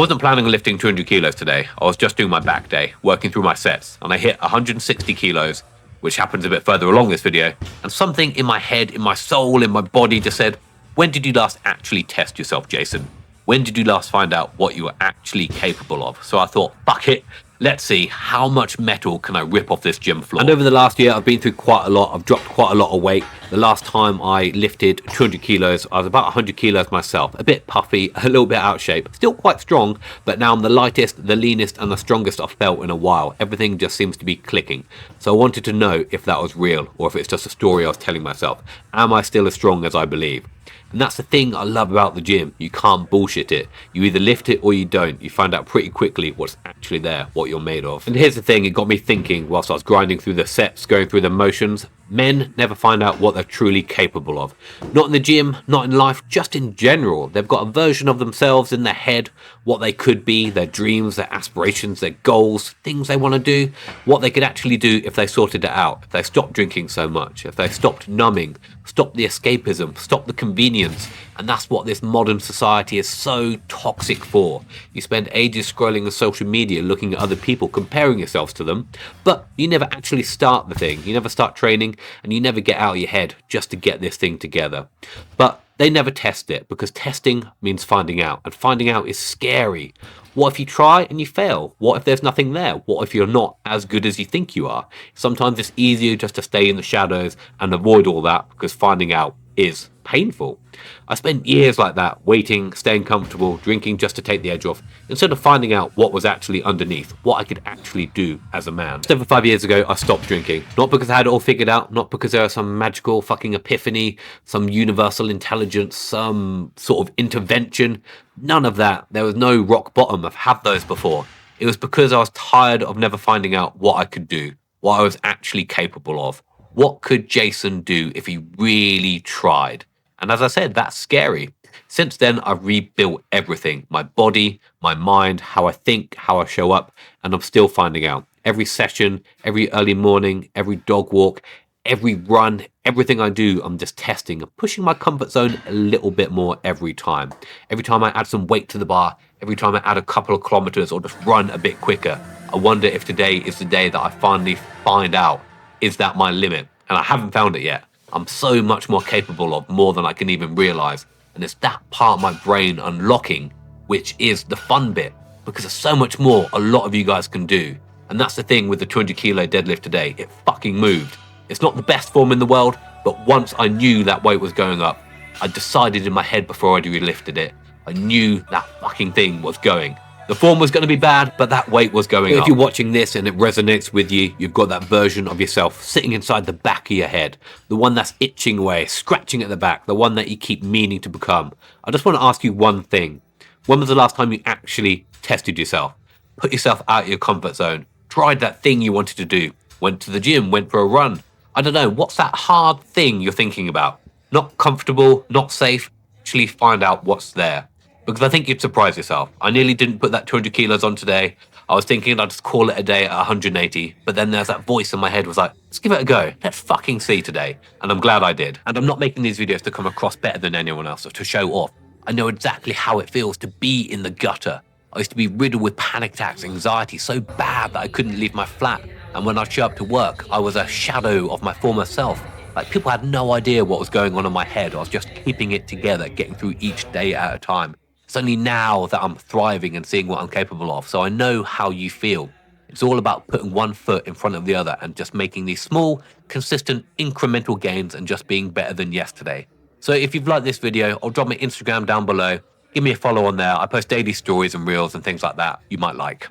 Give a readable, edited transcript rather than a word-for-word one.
wasn't planning on lifting 200 kilos today. I was just doing my back day, working through my sets, and I hit 160 kilos, which happens a bit further along this video, and something in my head, in my soul, in my body just said, when did you last actually test yourself, Jason? When did you last find out what you were actually capable of? So I thought, fuck it, let's see how much metal can I rip off this gym floor. And over the last year, I've been through quite a lot. I've dropped quite a lot of weight. The last time I lifted 200 kilos, I was about 100 kilos myself. A bit puffy, a little bit out of shape. Still quite strong, but now I'm the lightest, the leanest, and the strongest I've felt in a while. Everything just seems to be clicking. So I wanted to know if that was real, or if it's just a story I was telling myself. Am I still as strong as I believe? And that's the thing I love about the gym. You can't bullshit it. You either lift it or you don't. You find out pretty quickly what's actually there, what you're made of. And here's the thing, it got me thinking whilst I was grinding through the sets, going through the motions. Men never find out what they're truly capable of. Not in the gym, not in life, just in general. They've got a version of themselves in their head, what they could be, their dreams, their aspirations, their goals, things they want to do, what they could actually do if they sorted it out, if they stopped drinking so much, if they stopped numbing, stopped the escapism, stopped the convenience. And that's what this modern society is so toxic for. You spend ages scrolling on social media, looking at other people, comparing yourselves to them, but you never actually start the thing. You never start training, and you never get out of your head just to get this thing together. But they never test it, because testing means finding out, and finding out is scary. What if you try and you fail? What if there's nothing there? What if you're not as good as you think you are? Sometimes it's easier just to stay in the shadows and avoid all that, because finding out is painful. I spent years like that, waiting, staying comfortable, drinking just to take the edge off, instead of finding out what was actually underneath, what I could actually do as a man. Just over 5 years ago, I stopped drinking. Not because I had it all figured out, not because there was some magical fucking epiphany, some universal intelligence, some sort of intervention. None of that. There was no rock bottom. I've had those before. It was because I was tired of never finding out what I could do, what I was actually capable of. What could Jason do if he really tried? And as I said, that's scary. Since then, I've rebuilt everything. My body, my mind, how I think, how I show up, and I'm still finding out. Every session, every early morning, every dog walk, every run, everything I do, I'm just testing and pushing my comfort zone a little bit more every time. Every time I add some weight to the bar, every time I add a couple of kilometers or just run a bit quicker, I wonder if today is the day that I finally find out, is that my limit? And I haven't found it yet. I'm so much more capable of more than I can even realize. And it's that part of my brain unlocking, which is the fun bit, because there's so much more a lot of you guys can do. And that's the thing with the 200 kilo deadlift today. It fucking moved. It's not the best form in the world, but once I knew that weight was going up, I decided in my head before I lifted it, I knew that fucking thing was going. The form was going to be bad, but that weight was going up. If you're watching this and it resonates with you, you've got that version of yourself sitting inside the back of your head, the one that's itching away, scratching at the back, the one that you keep meaning to become. I just want to ask you one thing. When was the last time you actually tested yourself? Put yourself out of your comfort zone, tried that thing you wanted to do, went to the gym, went for a run. I don't know, what's that hard thing you're thinking about? Not comfortable, not safe, actually find out what's there. Because I think you'd surprise yourself. I nearly didn't put that 200 kilos on today. I was thinking I'd just call it a day at 180, but then there's that voice in my head was like, let's give it a go. Let's fucking see today. And I'm glad I did. And I'm not making these videos to come across better than anyone else or to show off. I know exactly how it feels to be in the gutter. I used to be riddled with panic attacks, anxiety, so bad that I couldn't leave my flat. And when I'd show up to work, I was a shadow of my former self. Like, people had no idea what was going on in my head. I was just keeping it together, getting through each day at a time. It's only now that I'm thriving and seeing what I'm capable of, so I know how you feel. It's all about putting one foot in front of the other and just making these small, consistent, incremental gains and just being better than yesterday. So if you've liked this video, I'll drop my Instagram down below. Give me a follow on there. I post daily stories and reels and things like that you might like.